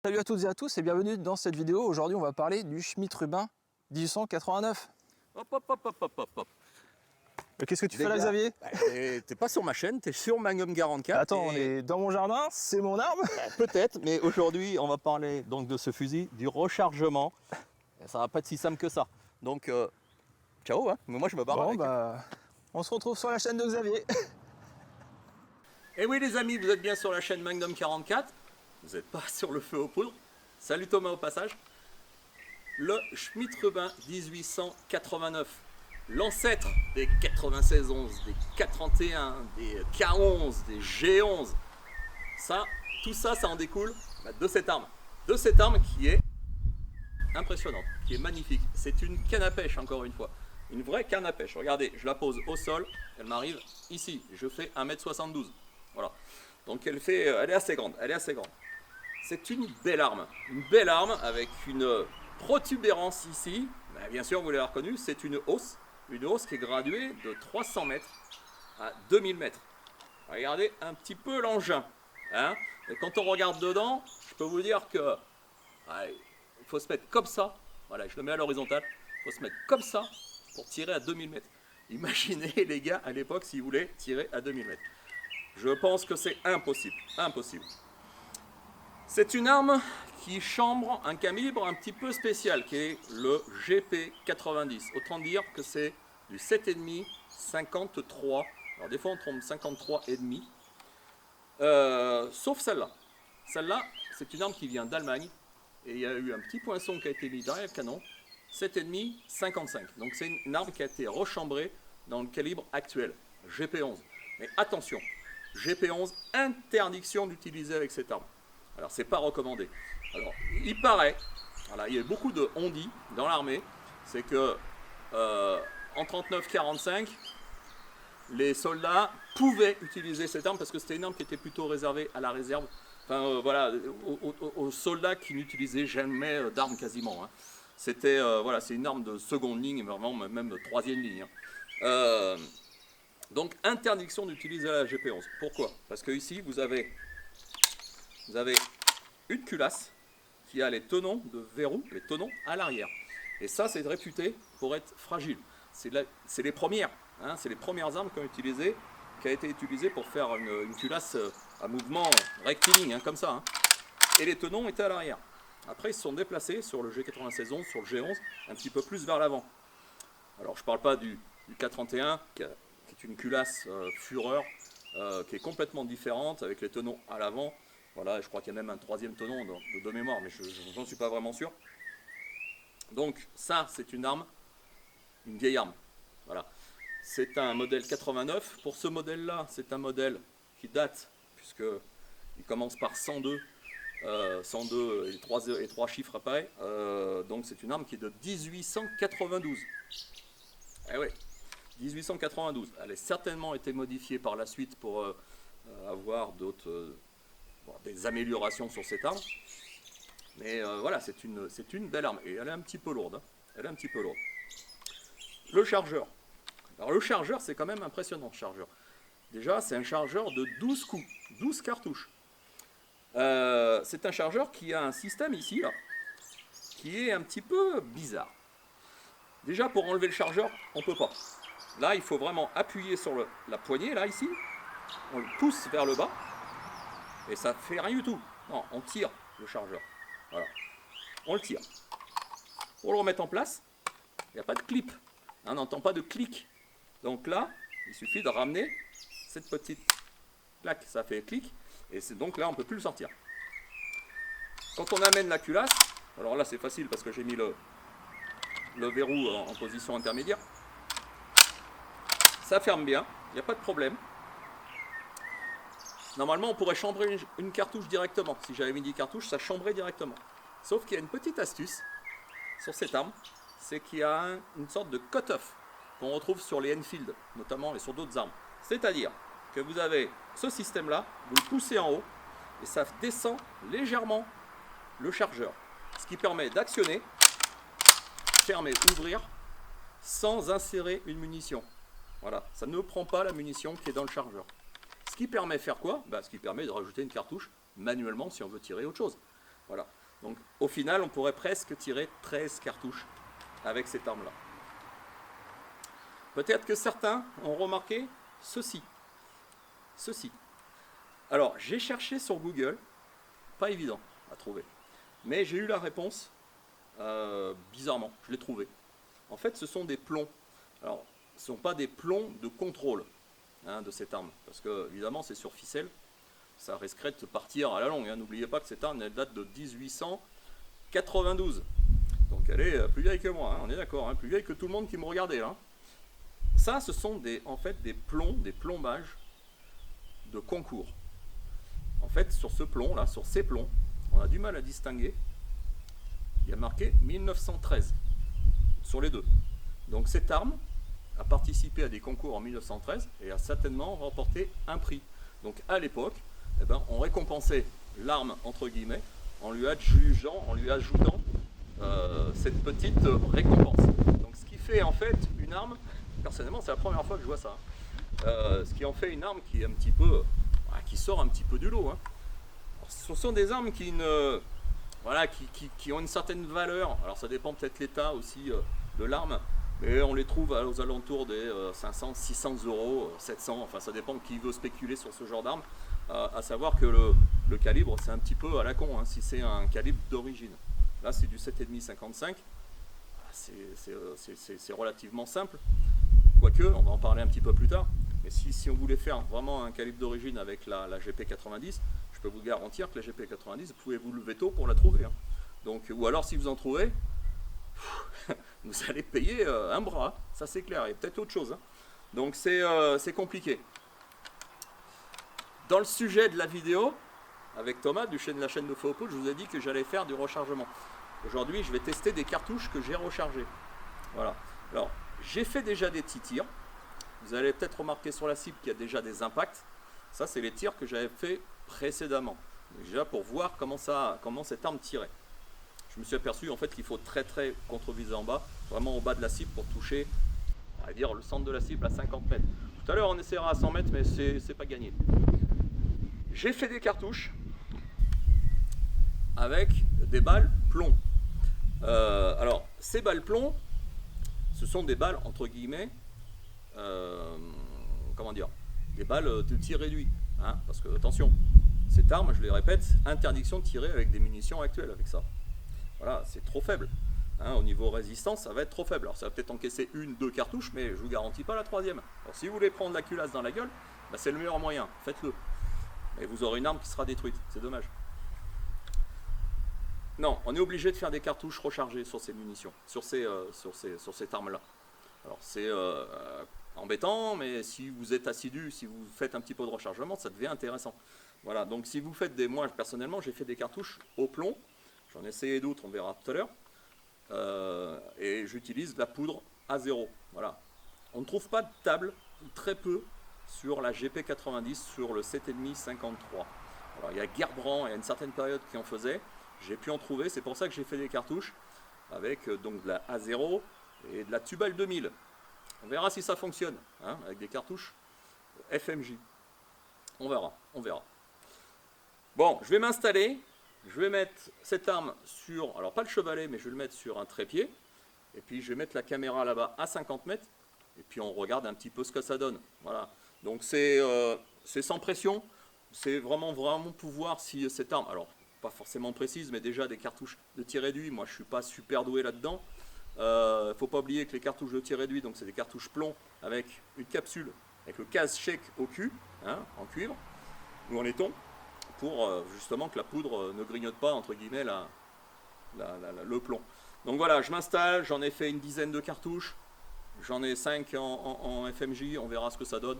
Salut à toutes et à tous et bienvenue dans cette vidéo. Aujourd'hui on va parler du Schmidt-Rubin 1889. Hop, hop, hop, hop, hop, hop, hop. Qu'est-ce que tu Les fais là gars, Xavier? T'es pas sur ma chaîne, t'es sur Magnum 44. Attends, on est dans mon jardin, c'est mon arme. Peut-être, mais aujourd'hui, on va parler donc de ce fusil, du rechargement. Et ça va pas être si simple que ça. Donc, ciao, hein. Mais moi je me barre Bon avec. bah, on se retrouve sur la chaîne de Xavier. Et oui les amis, vous êtes bien sur la chaîne Magnum 44. Vous n'êtes pas sur le feu aux poudres. Salut Thomas au passage. Le Schmidt-Rubin 1889. L'ancêtre des 96-11, des 431, des K11, des G11. Ça, tout ça, ça en découle de cette arme. De cette arme qui est impressionnante, qui est magnifique. C'est une canne à pêche, encore une fois. Une vraie canne à pêche. Regardez, je la pose au sol, elle m'arrive ici. Je fais 1m72. Voilà. Donc elle est assez grande, elle est assez grande. C'est une belle arme avec une protubérance ici. Ben, bien sûr, vous l'avez reconnu, c'est une hausse qui est graduée de 300 mètres à 2000 mètres. Regardez un petit peu l'engin. Hein, et quand on regarde dedans, je peux vous dire que il faut se mettre comme ça. Voilà, je le mets à l'horizontale. Il faut se mettre comme ça pour tirer à 2000 mètres. Imaginez les gars à l'époque s'ils voulaient tirer à 2000 mètres. Je pense que c'est impossible. Impossible. C'est une arme qui chambre un calibre un petit peu spécial, qui est le GP90. Autant dire que c'est du 7,5 53. Alors des fois on trompe 53,5. Sauf celle-là. Celle-là, c'est une arme qui vient d'Allemagne. Et il y a eu un petit poinçon qui a été mis derrière le canon. 7,5 55. Donc c'est une arme qui a été rechambrée dans le calibre actuel, GP11. Mais attention, GP11, interdiction d'utiliser avec cette arme. Alors, c'est pas recommandé. Alors, il paraît, voilà, il y a beaucoup de on-dit dans l'armée, c'est que en 39-45, les soldats pouvaient utiliser cette arme parce que c'était une arme qui était plutôt réservée à la réserve. Enfin, voilà, aux soldats qui n'utilisaient jamais d'armes quasiment. Hein. C'était, voilà, c'est une arme de seconde ligne, vraiment même de troisième ligne. Hein. Donc, interdiction d'utiliser la GP11. Pourquoi? Parce que ici, vous avez une culasse qui a les tenons de verrou, les tenons à l'arrière. Et ça, c'est réputé pour être fragile. C'est les premières, hein, c'est les premières armes qui a été utilisée pour faire une culasse à mouvement rectiligne, hein, comme ça. Hein. Et les tenons étaient à l'arrière. Après, ils se sont déplacés sur le G96-11, sur le G11, un petit peu plus vers l'avant. Alors, je ne parle pas du K31, qui est une culasse Fureur, qui est complètement différente, avec les tenons à l'avant. Voilà, je crois qu'il y a même un troisième tenon de mémoire, mais je n'en suis pas vraiment sûr. Donc ça, c'est une arme, une vieille arme. Voilà. C'est un modèle 89. Pour ce modèle-là, c'est un modèle qui date, puisqu'il commence par 102. 102 et 3 chiffres après. Donc c'est une arme qui est de 1892. Eh oui, 1892. Elle a certainement été modifiée par la suite pour avoir des améliorations sur cette arme. Mais voilà, c'est une belle arme. Et elle est un petit peu lourde. Hein. Elle est un petit peu lourde. Le chargeur. Alors le chargeur, c'est quand même impressionnant, le chargeur. Déjà, c'est un chargeur de 12 coups, 12 cartouches. C'est un chargeur qui a un système ici, là, qui est un petit peu bizarre. Déjà, pour enlever le chargeur, on ne peut pas. Là, il faut vraiment appuyer sur la poignée, là, ici. On le pousse vers le bas. Et ça ne fait rien du tout. Non, on tire le chargeur. Voilà. On le tire. Pour le remettre en place, il n'y a pas de clip. On n'entend pas de clic. Donc là, il suffit de ramener cette petite plaque. Ça fait clic. Et donc là, on ne peut plus le sortir. Quand on amène la culasse, alors là, c'est facile parce que j'ai mis le verrou en position intermédiaire. Ça ferme bien. Il n'y a pas de problème. Normalement, on pourrait chambrer une cartouche directement. Si j'avais mis 10 cartouches, ça chambrait directement. Sauf qu'il y a une petite astuce sur cette arme, c'est qu'il y a une sorte de cut-off qu'on retrouve sur les Enfield, notamment, et sur d'autres armes. C'est-à-dire que vous avez ce système-là, vous le poussez en haut, et ça descend légèrement le chargeur. Ce qui permet d'actionner, fermer, ouvrir, sans insérer une munition. Voilà, ça ne prend pas la munition qui est dans le chargeur. Ce qui permet de faire quoi? Ce qui permet de rajouter une cartouche manuellement si on veut tirer autre chose. Voilà. Donc au final, on pourrait presque tirer 13 cartouches avec cette arme-là. Peut-être que certains ont remarqué ceci. Ceci. Alors, j'ai cherché sur Google, pas évident à trouver, mais j'ai eu la réponse, bizarrement, je l'ai trouvé. En fait, ce sont des plombs. Alors, ce ne sont pas des plombs de contrôle de cette arme, parce que, évidemment, c'est sur ficelle, ça risquerait de partir à la longue. N'oubliez pas que cette arme, elle date de 1892. Donc, elle est plus vieille que moi, on est d'accord, plus vieille que tout le monde qui me regardait là. Ça, ce sont en fait des plombs, des plombages de concours. En fait, sur ce plomb là, sur ces plombs, on a du mal à distinguer. Il y a marqué 1913 sur les deux. Donc cette arme a participé à des concours en 1913 et a certainement remporté un prix. Donc à l'époque, on récompensait l'arme entre guillemets en lui ajoutant cette petite récompense. Donc ce qui fait en fait une arme, personnellement c'est la première fois que je vois ça, ce qui en fait une arme qui est un petit peu, qui sort un petit peu du lot. Ce sont des armes qui ont une certaine valeur. Alors ça dépend peut-être l'état aussi de l'arme, mais on les trouve aux alentours des 500, 600 euros, 700, enfin ça dépend qui veut spéculer sur ce genre d'arme. À savoir que le calibre c'est un petit peu à la con, si c'est un calibre d'origine. Là c'est du 7,5 55, c'est relativement simple, quoique on va en parler un petit peu plus tard. Mais si on voulait faire vraiment un calibre d'origine avec la GP90, je peux vous garantir que la GP90, vous pouvez vous lever tôt pour la trouver. Donc, ou alors si vous en trouvez, vous allez payer un bras, ça c'est clair, et peut-être autre chose. Donc c'est compliqué. Dans le sujet de la vidéo, avec Thomas de la chaîne de Faux-Poudre, je vous ai dit que j'allais faire du rechargement. Aujourd'hui, je vais tester des cartouches que j'ai rechargées. Voilà. Alors, j'ai fait déjà des petits tirs. Vous allez peut-être remarquer sur la cible qu'il y a déjà des impacts. Ça, c'est les tirs que j'avais fait précédemment. Déjà pour voir comment cette arme tirait. Je me suis aperçu en fait qu'il faut très contre-viser en bas, vraiment au bas de la cible pour toucher, on va dire, le centre de la cible à 50 mètres. Tout à l'heure, on essaiera à 100 mètres, mais c'est pas gagné. J'ai fait des cartouches avec des balles plomb. Alors, ces balles plomb, ce sont des balles entre guillemets, comment dire, des balles de tir réduit, parce que attention, cette arme, je le répète, interdiction de tirer avec des munitions actuelles avec ça. Voilà, c'est trop faible. Au niveau résistance, ça va être trop faible. Alors ça va peut-être encaisser 1-2 cartouches, mais je vous garantis pas la troisième. Alors si vous voulez prendre la culasse dans la gueule, c'est le meilleur moyen, faites-le. Et vous aurez une arme qui sera détruite, c'est dommage. Non, on est obligé de faire des cartouches rechargées sur ces munitions, sur cette arme-là. Alors c'est embêtant, mais si vous êtes assidu, si vous faites un petit peu de rechargement, ça devient intéressant. Voilà, donc si vous faites moi personnellement, j'ai fait des cartouches au plomb, j'en ai essayé d'autres, on verra tout à l'heure, et j'utilise la poudre A0. Voilà. On ne trouve pas de table, très peu, sur la GP90, sur le 7,5 53. Alors il y a Gerbrand, il y a une certaine période qui en faisait, j'ai pu en trouver, c'est pour ça que j'ai fait des cartouches avec donc de la A0 et de la Tubal 2000. On verra si ça fonctionne, avec des cartouches FMJ. On verra. Bon, je vais m'installer, je vais mettre cette arme sur, alors pas le chevalet, mais je vais le mettre sur un trépied, et puis je vais mettre la caméra là-bas à 50 mètres, et puis on regarde un petit peu ce que ça donne. Voilà. Donc c'est sans pression, c'est vraiment pour voir si cette arme, alors pas forcément précise, mais déjà des cartouches de tir réduit, moi je suis pas super doué là-dedans. Faut pas oublier que les cartouches de tir réduit, donc c'est des cartouches plomb avec une capsule, avec le casse-chèque au cul, en cuivre ou en laiton, pour justement que la poudre ne grignote pas entre guillemets le plomb. Donc voilà, je m'installe, j'en ai fait une dizaine de cartouches, j'en ai 5 en FMJ, on verra ce que ça donne.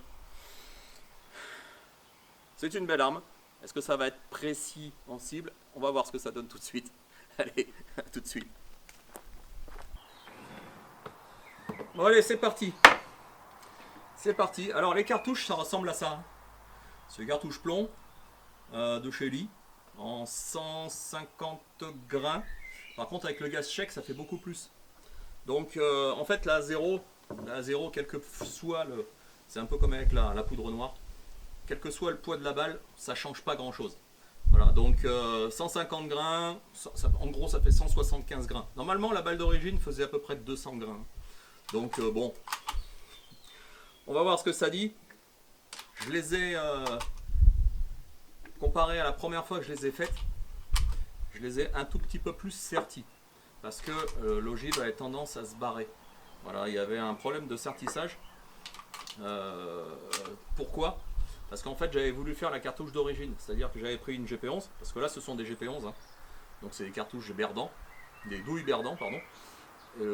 C'est une belle arme. Est-ce que ça va être précis en cible? On va voir ce que ça donne tout de suite. Allez, à tout de suite. Bon allez, c'est parti. C'est parti. Alors les cartouches, ça ressemble à ça. C'est des cartouches plomb de chez Lee en 150 grains. Par contre avec le gaz chèque, ça fait beaucoup plus. Donc en fait la A0, quel que soit c'est un peu comme avec la poudre noire. Quel que soit le poids de la balle, ça change pas grand chose. Voilà, donc 150 grains, en gros ça fait 175 grains. Normalement la balle d'origine faisait à peu près 200 grains. Donc bon, on va voir ce que ça dit. Je les ai comparés à la première fois que je les ai faites. Je les ai un tout petit peu plus sertis. Parce que l'ogive avait tendance à se barrer. Voilà, il y avait un problème de sertissage. Pourquoi ? Parce qu'en fait j'avais voulu faire la cartouche d'origine, c'est-à-dire que j'avais pris une GP11, parce que là ce sont des GP11, hein. Donc c'est des cartouches Berdan, des douilles Berdan, pardon.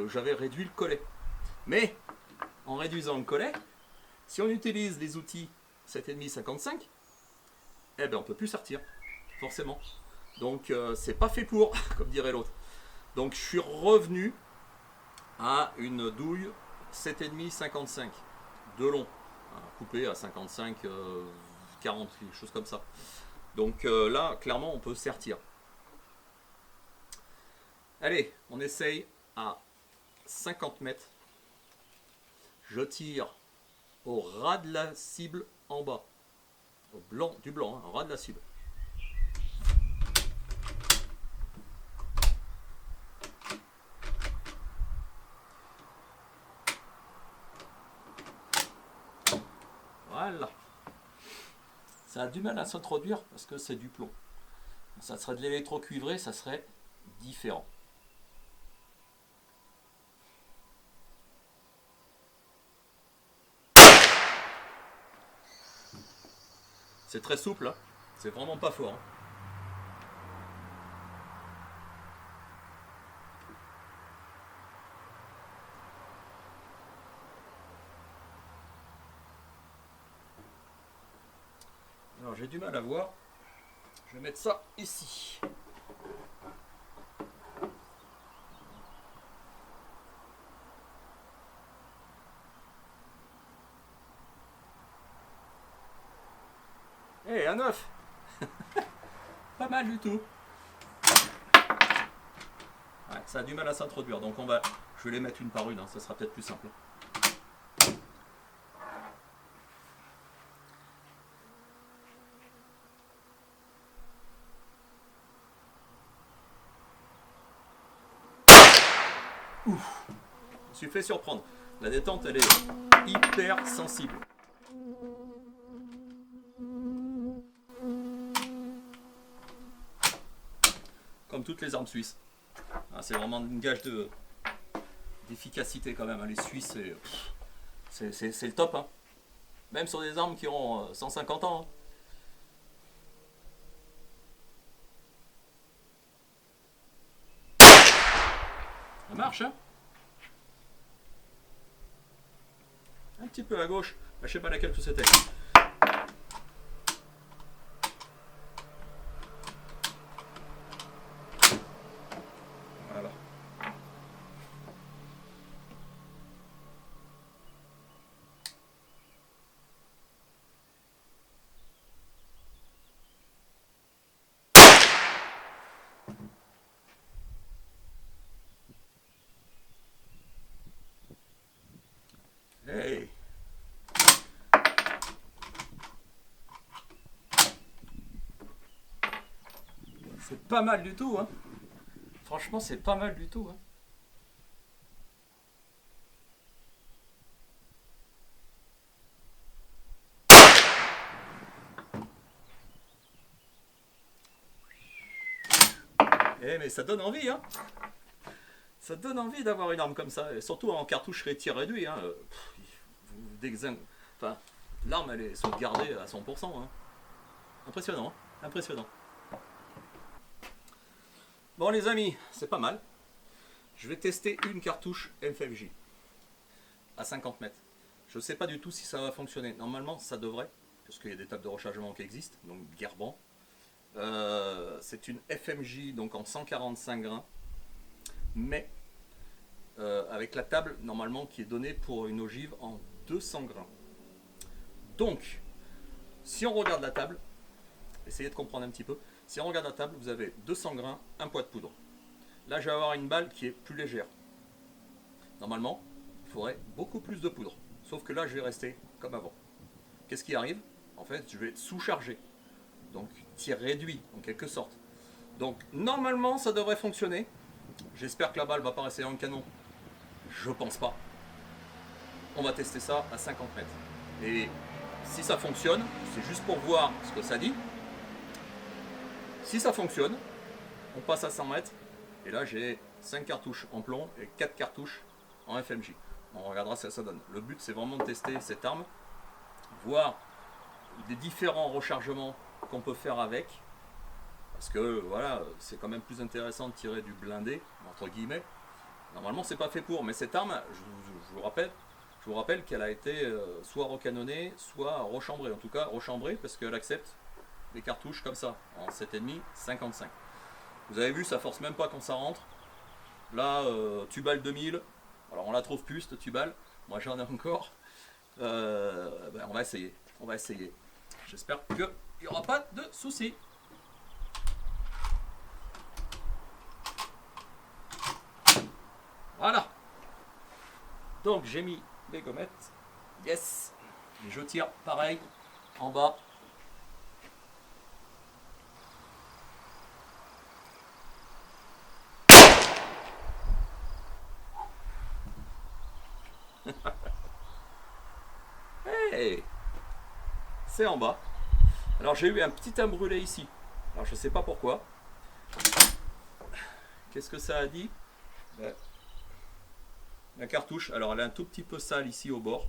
J'avais réduit le collet. Mais en réduisant le collet, si on utilise les outils 7,5-55, eh ben on peut plus sertir, forcément. Donc c'est pas fait pour, comme dirait l'autre. Donc je suis revenu à une douille 7,5-55 de long, coupé à 55, 40, quelque chose comme ça. Donc là, clairement, on peut sertir. Allez, on essaye à 50 mètres. Je tire au ras de la cible en bas. Au blanc, du blanc, hein, au ras de la cible. Voilà. Ça a du mal à s'introduire parce que c'est du plomb. Ça serait de l'électrocuivré, ça serait différent. C'est très souple, hein. C'est vraiment pas fort, hein. Alors j'ai du mal à voir. Je vais mettre ça ici. Eh, un 9. Pas mal du tout. Ouais, ça a du mal à s'introduire, donc je vais les mettre une par une, hein, ça sera peut-être plus simple. Ouf, je me suis fait surprendre. La détente, elle est hyper sensible. Comme toutes les armes suisses. Ah, c'est vraiment une gage d'efficacité quand même, hein. Les Suisses, c'est le top, hein. Même sur des armes qui ont 150 ans, hein. Ça marche, hein. Un petit peu à gauche, je sais pas laquelle que c'était. Voilà. Hey. C'est pas mal du tout, hein. Franchement, c'est pas mal du tout, hein. Eh, mais ça donne envie, hein. Ça donne envie d'avoir une arme comme ça, et surtout en cartouche tir réduit, hein. Enfin, l'arme, elle est sauvegardée à 100%, hein. Impressionnant, hein. Impressionnant. Bon les amis, c'est pas mal. Je vais tester une cartouche FFJ à 50 mètres. Je ne sais pas du tout si ça va fonctionner. Normalement, ça devrait, parce qu'il y a des tables de rechargement qui existent, donc Gerban. C'est une FMJ donc en 145 grains, mais avec la table normalement qui est donnée pour une ogive en 200 grains. Donc, si on regarde la table, essayez de comprendre un petit peu. Si on regarde la table, vous avez 200 grains, un poids de poudre. Là, je vais avoir une balle qui est plus légère. Normalement, il faudrait beaucoup plus de poudre. Sauf que là, je vais rester comme avant. Qu'est-ce qui arrive? En fait, je vais être sous-chargé. Donc, tir réduit en quelque sorte. Donc normalement ça devrait fonctionner. J'espère que la balle va pas rester dans le canon. Je pense pas. On va tester ça à 50 mètres. Et si ça fonctionne, c'est juste pour voir ce que ça dit. Si ça fonctionne, on passe à 100 mètres. Et là j'ai 5 cartouches en plomb et 4 cartouches en FMJ. On regardera ce que ça donne. Le but c'est vraiment de tester cette arme, voir des différents rechargements qu'on peut faire avec. Parce que voilà, c'est quand même plus intéressant de tirer du blindé, entre guillemets. Normalement c'est pas fait pour, mais cette arme, je vous rappelle qu'elle a été soit recanonnée, soit rechambrée. En tout cas rechambrée parce qu'elle accepte les cartouches comme ça, en 7,5, 55. Vous avez vu, ça force même pas quand ça rentre. Là, Tubal 2000, alors on la trouve plus cette Tubal, moi j'en ai encore. On va essayer. J'espère qu'il n'y aura pas de soucis. Voilà. Donc j'ai mis les gommettes. Yes. Et je tire pareil en bas. Hey, c'est en bas. Alors j'ai eu un petit brûlé ici. Alors je sais pas pourquoi. Qu'est-ce que ça a dit? La cartouche, alors elle est un tout petit peu sale ici au bord.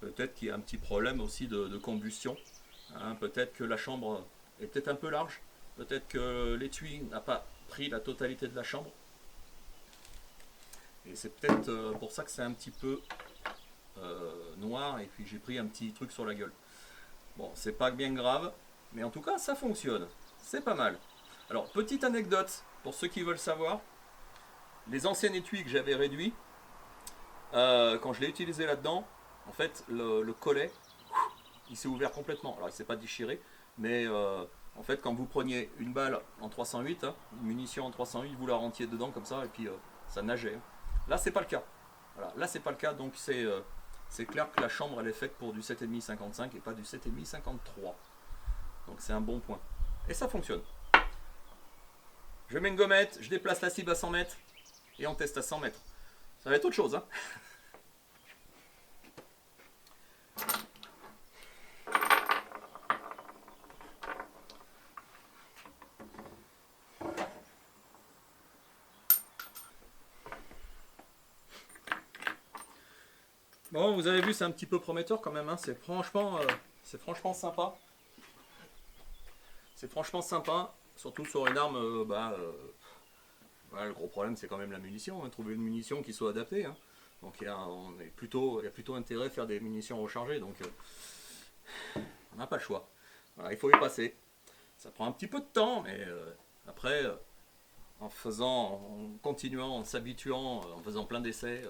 Peut-être qu'il y a un petit problème aussi de combustion. Hein, peut-être que la chambre est peut-être un peu large. Peut-être que l'étui n'a pas pris la totalité de la chambre. Et c'est peut-être pour ça que c'est un petit peu noir et puis j'ai pris un petit truc sur la gueule. Bon, c'est pas bien grave, mais en tout cas ça fonctionne. C'est pas mal. Alors, petite anecdote pour ceux qui veulent savoir. Les anciens étuis que j'avais réduits, quand je l'ai utilisé là-dedans, en fait, le collet, il s'est ouvert complètement. Alors, il ne s'est pas déchiré, mais en fait, quand vous preniez une balle en 308, hein, une munition en 308, vous la rentiez dedans comme ça, et puis ça nageait. Là, c'est pas le cas. Voilà, là, c'est pas le cas, donc c'est clair que la chambre, elle est faite pour du 7,5 55 et pas du 7,5 53. Donc, c'est un bon point. Et ça fonctionne. Je mets une gommette, je déplace la cible à 100 mètres. Et on teste à 100 mètres. Ça va être autre chose. Hein. Bon, vous avez vu, c'est un petit peu prometteur quand même. Hein. C'est franchement sympa. C'est franchement sympa. Surtout sur une arme, le gros problème c'est quand même la munition, hein, trouver une munition qui soit adaptée. Hein. Donc il y a plutôt intérêt à faire des munitions rechargées, donc on n'a pas le choix. Voilà, il faut y passer. Ça prend un petit peu de temps, mais après, en continuant, en s'habituant, en faisant plein d'essais,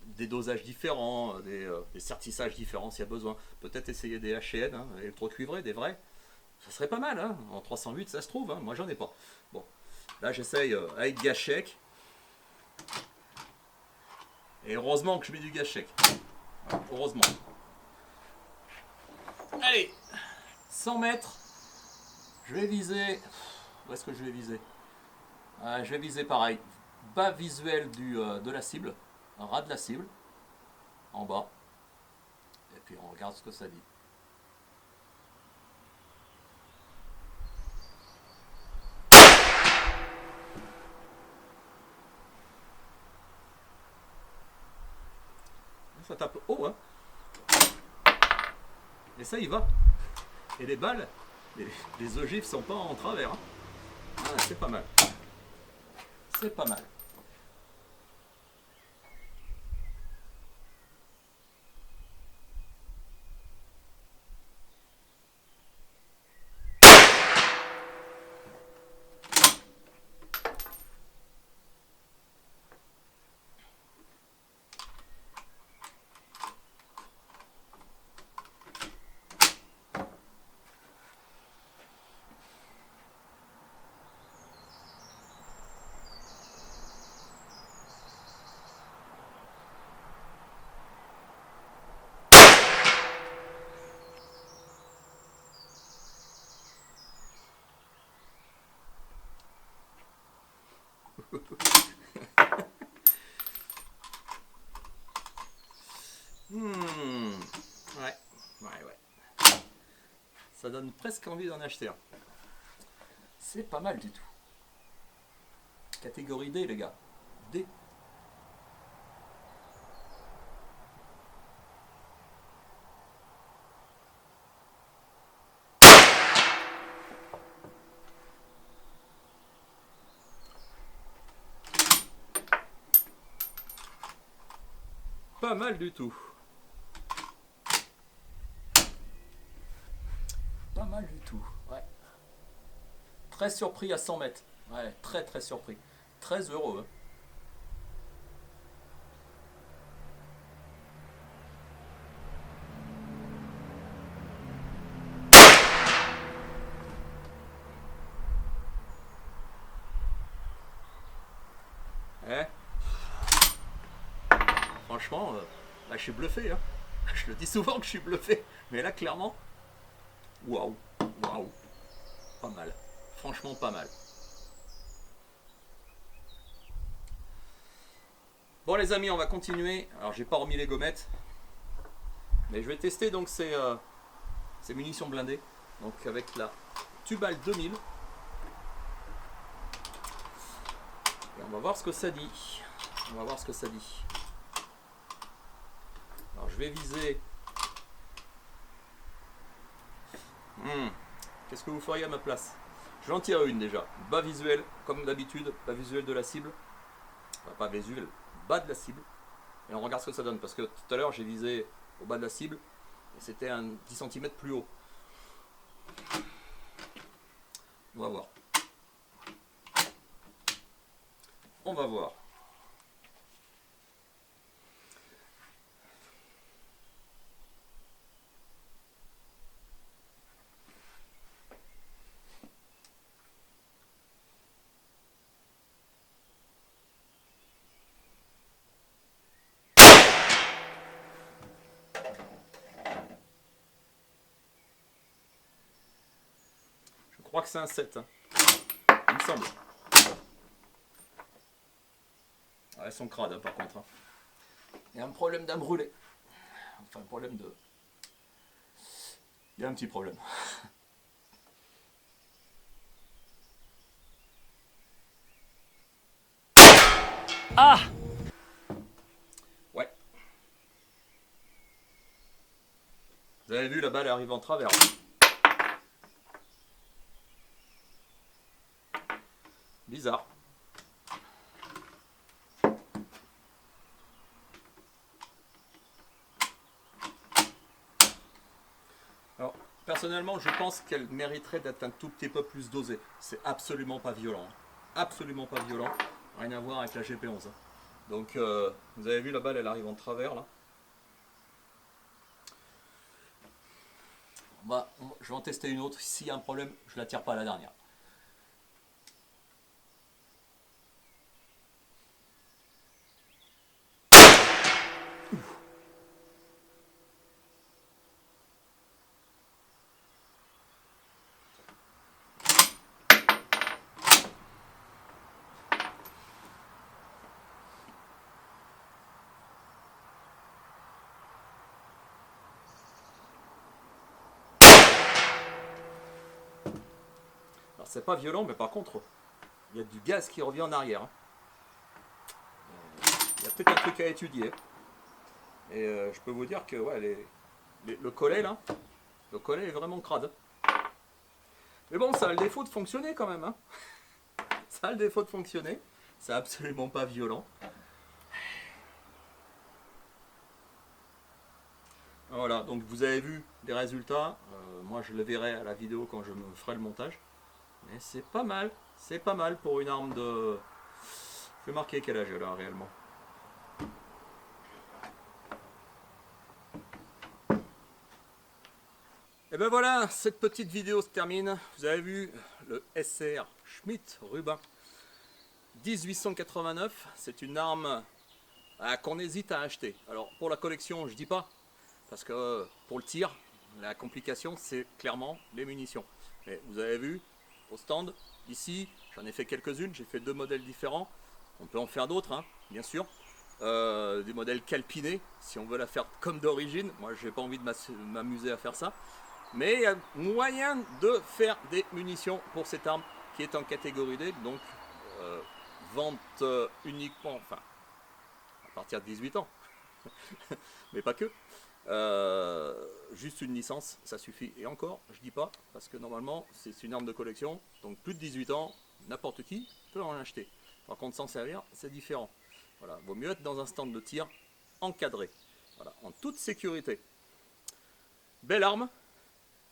des dosages différents, des sertissages différents s'il y a besoin. Peut-être essayer des HN, hein, électrocuivrés, des vrais. Ça serait pas mal, hein. En 308 ça se trouve, hein. Moi j'en ai pas. Bon. Là, j'essaye avec Gashek. Et heureusement que je mets du Gashek. Voilà, heureusement. Allez, 100 mètres. Je vais viser. Où est-ce que je vais viser? Je vais viser pareil. Bas visuel de la cible. Un ras de la cible. En bas. Et puis on regarde ce que ça dit. Ça tape haut, hein. Et ça, il va. Et les balles, les ogives sont pas en travers. Hein. Ah, c'est pas mal. C'est pas mal. Ouais. Ça donne presque envie d'en acheter un. C'est pas mal du tout. Catégorie D, les gars. D. Pas mal du tout. Pas mal du tout. Ouais. Très surpris à 100 mètres. Ouais, très surpris. Très heureux. Hein. Franchement, là, je suis bluffé. Hein. Je le dis souvent que je suis bluffé. Mais là, clairement, waouh. Pas mal. Franchement, pas mal. Bon, les amis, on va continuer. Alors, j'ai pas remis les gommettes. Mais je vais tester donc ces munitions blindées. Donc, avec la Tubal 2000. Et on va voir ce que ça dit. Alors, je vais viser. Qu'est-ce que vous feriez à ma place? Je vais en tirer une déjà. Bas visuel, comme d'habitude, bas visuel de la cible. Enfin, pas visuel, bas de la cible. Et on regarde ce que ça donne. Parce que tout à l'heure, j'ai visé au bas de la cible. Et c'était un 10 cm plus haut. On va voir. Je crois que c'est un 7. Hein. Il me semble. Ah, elles sont crades, hein, par contre. Hein. Il y a un problème d'un brûlé. Enfin, un problème de... Il y a un petit problème. Ah! Ouais. Vous avez vu, la balle arrive en travers. Bizarre. Alors, personnellement, je pense qu'elle mériterait d'être un tout petit peu plus dosée. C'est absolument pas violent. Hein. Absolument pas violent. Rien à voir avec la GP11. Hein. Donc, vous avez vu, la balle, elle arrive en travers, là. Je vais en tester une autre. S'il y a un problème, je la tire pas à la dernière. Alors, c'est pas violent, mais par contre, il y a du gaz qui revient en arrière. Hein. Il y a peut-être un truc à étudier. Et je peux vous dire que ouais, le collet là, le collet est vraiment crade. Mais bon, ça a le défaut de fonctionner quand même. Hein. Ça a le défaut de fonctionner. C'est absolument pas violent. Voilà, donc vous avez vu les résultats. Moi je le verrai à la vidéo quand je me ferai le montage. Mais c'est pas mal pour une arme de... Je vais marquer quel âge elle a réellement. Et ben voilà, cette petite vidéo se termine. Vous avez vu le SR Schmidt Rubin 1889. C'est une arme qu'on hésite à acheter. Alors pour la collection, je dis pas, parce que pour le tir, la complication c'est clairement les munitions. Mais vous avez vu, au stand. Ici, j'en ai fait quelques-unes, j'ai fait 2 modèles différents. On peut en faire d'autres, hein, bien sûr. Des modèles calpinés, si on veut la faire comme d'origine. Moi, j'ai pas envie de m'amuser à faire ça. Mais il y a moyen de faire des munitions pour cette arme qui est en catégorie D, donc vente uniquement, enfin, à partir de 18 ans, mais pas que. Juste une licence, ça suffit. Et encore, je dis pas, parce que normalement, c'est une arme de collection, donc plus de 18 ans, n'importe qui peut en acheter. Par contre, s'en servir, c'est différent. Voilà, vaut mieux être dans un stand de tir encadré, voilà, en toute sécurité. Belle arme.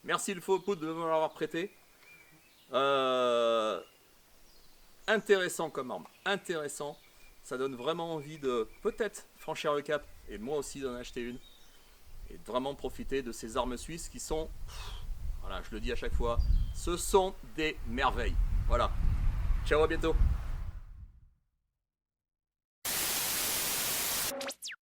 Merci le faux poudre de me l'avoir prêté. Intéressant comme arme, intéressant. Ça donne vraiment envie de peut-être franchir le cap et moi aussi d'en acheter une. Et de vraiment profiter de ces armes suisses qui sont, voilà, je le dis à chaque fois, ce sont des merveilles. Voilà. Ciao, à bientôt.